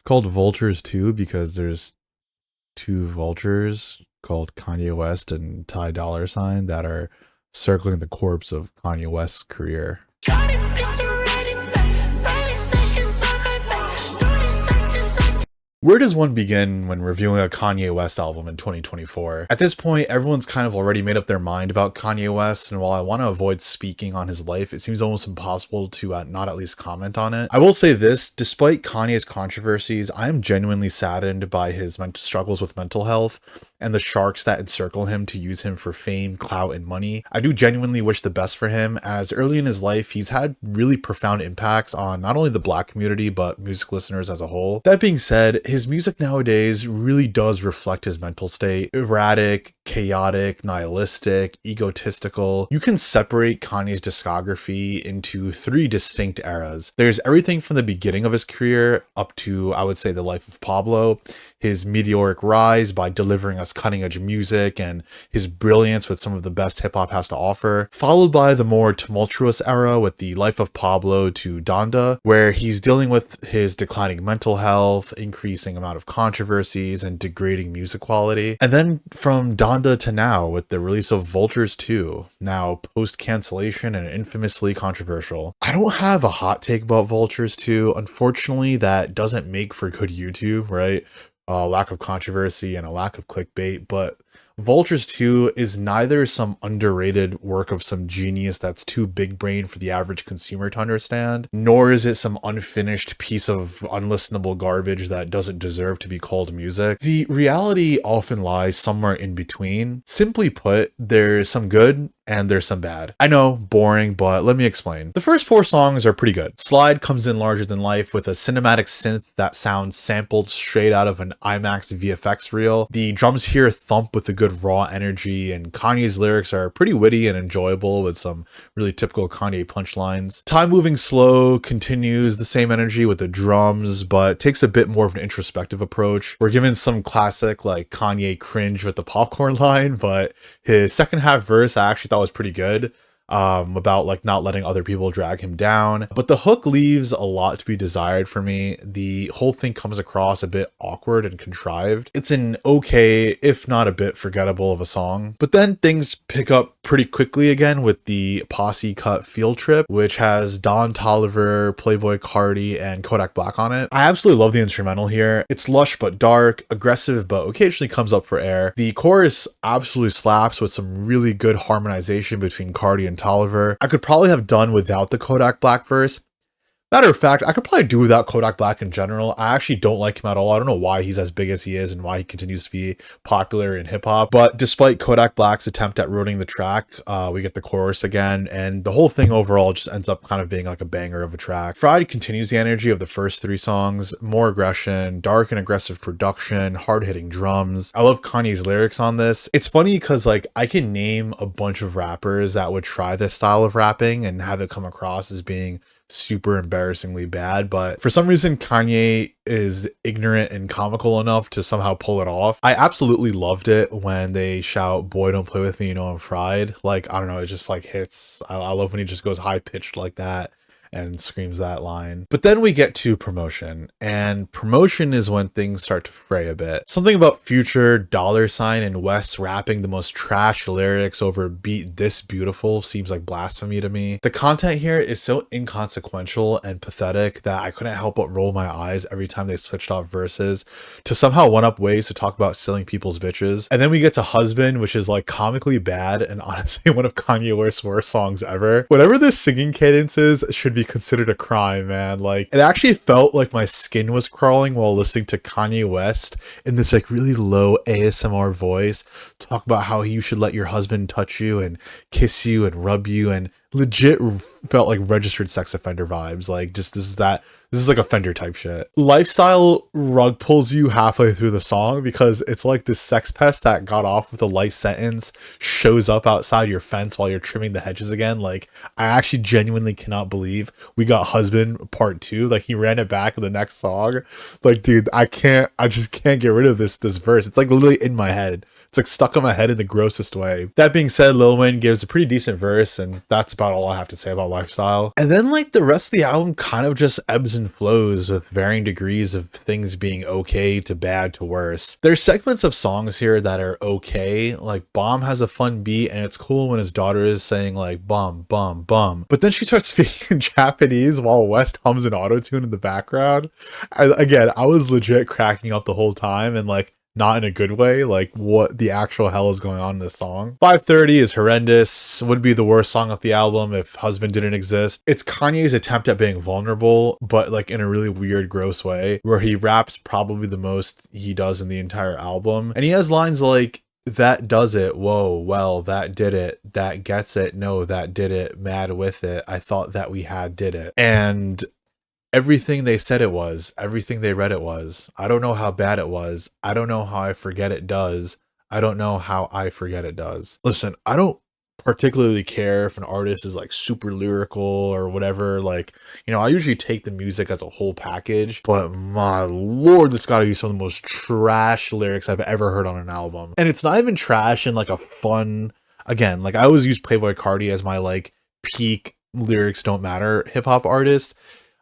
called Vultures too because there's two vultures called Kanye West and Dolla ign that are circling the corpse of Kanye West's career. Where does one begin when reviewing a Kanye West album in 2024? At this point, everyone's kind of already made up their mind about Kanye West, and while I want to avoid speaking on his life, it seems almost impossible to not at least comment on it. I will say this, despite Kanye's controversies, I am genuinely saddened by his struggles with mental health and the sharks that encircle him to use him for fame, clout, and money. I do genuinely wish the best for him, as early in his life, he's had really profound impacts on not only the Black community, but music listeners as a whole. That being said, his music nowadays really does reflect his mental state. Erratic, chaotic, nihilistic, egotistical. You can separate Kanye's discography into three distinct eras. There's everything from the beginning of his career up to, I would say, the life of Pablo, his meteoric rise by delivering us cutting-edge music and his brilliance with some of the best hip-hop has to offer, followed by the more tumultuous era with the life of Pablo to Donda, where he's dealing with his declining mental health, increasing amount of controversies, and degrading music quality. And then from Donda to now with the release of Vultures 2, now post-cancellation and infamously controversial. I don't have a hot take about Vultures 2. Unfortunately, that doesn't make for good YouTube, right? Lack of controversy and a lack of clickbait, but Vultures 2 is neither some underrated work of some genius that's too big brain for the average consumer to understand, nor is it some unfinished piece of unlistenable garbage that doesn't deserve to be called music. The reality often lies somewhere in between. Simply put, there's some good and there's some bad. I know, boring, but let me explain. The first four songs are pretty good. Slide comes in larger than life with a cinematic synth that sounds sampled straight out of an IMAX VFX reel. The drums here thump with a good raw energy, and Kanye's lyrics are pretty witty and enjoyable with some really typical Kanye punchlines. Time Moving Slow continues the same energy with the drums, but takes a bit more of an introspective approach. We're given some classic like Kanye cringe with the popcorn line, but his second half verse I actually thought was pretty good. About like not letting other people drag him down, but the hook leaves a lot to be desired for me. The whole thing comes across a bit awkward and contrived. It's an okay, if not a bit forgettable of a song, but then things pick up pretty quickly again with the posse cut Field Trip, which has Don Toliver, Playboy Cardi, and Kodak Black on it. I absolutely love the instrumental here. It's lush but dark, aggressive but occasionally comes up for air. The chorus absolutely slaps with some really good harmonization between Cardi and Toliver. I could probably have done without the Kodak Black verse. Matter of fact, I could probably do without Kodak Black in general. I actually don't like him at all. I don't know why he's as big as he is and why he continues to be popular in hip hop. But despite Kodak Black's attempt at ruining the track, we get the chorus again, and the whole thing overall just ends up kind of being like a banger of a track. Fried continues the energy of the first three songs, more aggression, dark and aggressive production, hard-hitting drums. I love Kanye's lyrics on this. It's funny because like I can name a bunch of rappers that would try this style of rapping and have it come across as being super embarrassingly bad, but for some reason Kanye is ignorant and comical enough to somehow pull it off. I absolutely loved it when they shout, "Boy, don't play with me, you know I'm fried." Like, I don't know, it just like hits. I love when he just goes high pitched like that and screams that line. But then we get to Promotion, and Promotion is when things start to fray a bit. Something about Future, Dollar Sign, and West rapping the most trash lyrics over a beat this beautiful seems like blasphemy to me. The content here is so inconsequential and pathetic that I couldn't help but roll my eyes every time they switched off verses to somehow one-up ways to talk about stealing people's bitches. And then we get to Husband, which is like comically bad and honestly one of Kanye's worst songs ever. Whatever this singing cadence is should be considered a crime, man. Like, it actually felt like my skin was crawling while listening to Kanye West in this like really low ASMR voice talk about how you should let your husband touch you and kiss you and rub you, and legit felt like registered sex offender vibes. Like, just this is like offender type shit. Lifestyle rug pulls you halfway through the song because it's like this sex pest that got off with a light sentence shows up outside your fence while you're trimming the hedges again. Like, I actually genuinely cannot believe we got Husband part 2. Like, he ran it back in the next song. Like, dude, I just can't get rid of this verse. It's like literally in my head. It's like stuck in my head in the grossest way. That being said, Lil Wayne gives a pretty decent verse, and that's about all I have to say about Lifestyle. And then like the rest of the album kind of just ebbs and flows with varying degrees of things being okay to bad to worse. There's segments of songs here that are okay, like Bomb has a fun beat and it's cool when his daughter is saying like bum bum bum, but then she starts speaking in Japanese while West hums an auto-tune in the background. Again, I was legit cracking up the whole time, and like not in a good way, like what the actual hell is going on in this song. 530 is horrendous, would be the worst song off the album if Husband didn't exist. It's Kanye's attempt at being vulnerable, but like in a really weird, gross way, where he raps probably the most he does in the entire album. And he has lines like, that does it, whoa, well, that did it, that gets it, no, that did it, mad with it, I thought that we had did it. And everything they said it was, everything they read it was. I don't know how bad it was. I don't know how I forget it does. I don't know how I forget it does. Listen, I don't particularly care if an artist is like super lyrical or whatever. Like, you know, I usually take the music as a whole package, but my lord, this gotta be some of the most trash lyrics I've ever heard on an album. And it's not even trash in like a fun, again, like I always use Playboi Carti as my like peak lyrics don't matter hip hop artist.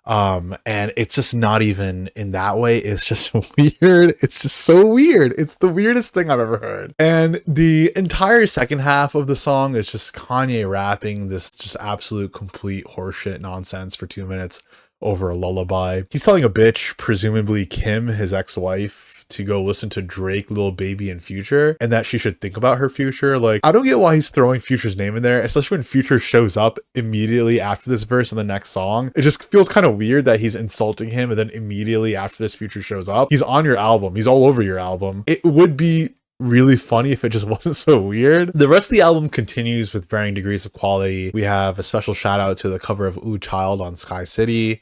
And it's just not even in that way. It's just weird. It's just so weird. It's the weirdest thing I've ever heard. And the entire second half of the song is just Kanye rapping this just absolute complete horseshit nonsense for 2 minutes over a lullaby. He's telling a bitch, presumably Kim, his ex-wife, to go listen to Drake, Lil Baby, and Future, and that she should think about her future. Like, I don't get why he's throwing Future's name in there, especially when Future shows up immediately after this verse in the next song. It just feels kind of weird that he's insulting him, and then immediately after this Future shows up, he's on your album. He's all over your album. It would be really funny if it just wasn't so weird. The rest of the album continues with varying degrees of quality. We have a special shout out to the cover of Ooh Child on Sky City.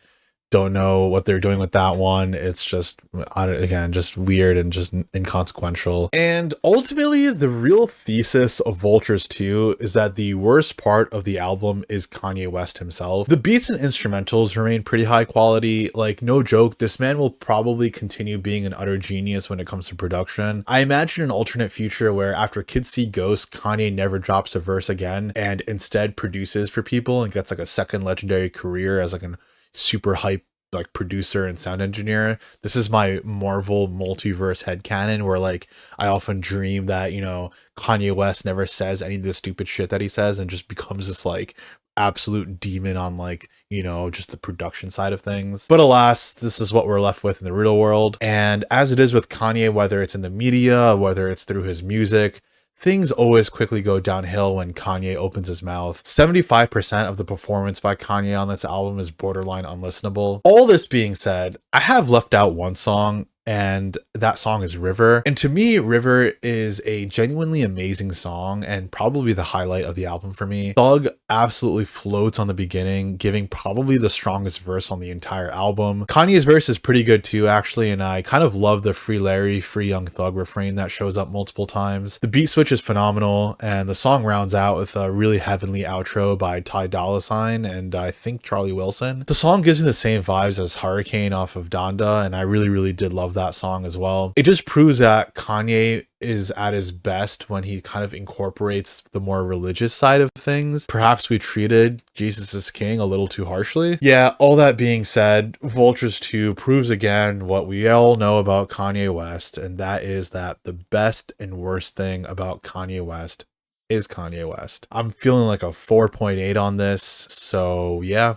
Don't know what they're doing with that one. It's just, again, just weird and just inconsequential. And ultimately, the real thesis of Vultures 2 is that the worst part of the album is Kanye West himself. The beats and instrumentals remain pretty high quality. Like, no joke, this man will probably continue being an utter genius when it comes to production. I imagine an alternate future where after Kids See Ghosts, Kanye never drops a verse again and instead produces for people and gets like a second legendary career as like an super hype like producer and sound engineer. This is my Marvel multiverse headcanon where like I often dream that, you know, Kanye West never says any of the stupid shit that he says and just becomes this like absolute demon on like, you know, just the production side of things. But alas, this is what we're left with in the real world. And as it is with Kanye, whether it's in the media, whether it's through his music, things always quickly go downhill when Kanye opens his mouth. 75% of the performance by Kanye on this album is borderline unlistenable. All this being said, I have left out one song, and that song is River. And to me, River is a genuinely amazing song and probably the highlight of the album for me. Thug absolutely floats on the beginning, giving probably the strongest verse on the entire album. Kanye's verse is pretty good too, actually, and I kind of love the Free Larry, Free Young Thug refrain that shows up multiple times. The beat switch is phenomenal, and the song rounds out with a really heavenly outro by Ty Dolla Ign and I think Charlie Wilson. The song gives me the same vibes as Hurricane off of Donda, and I really did love that song as well. It just proves that Kanye is at his best when he kind of incorporates the more religious side of things. Perhaps we treated Jesus is King a little too harshly. Yeah, all that being said, Vultures 2 proves again what we all know about Kanye West, and that is that the best and worst thing about Kanye West is Kanye West. I'm feeling like a 4.8 on this, so yeah,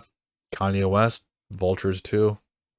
Kanye West, Vultures 2.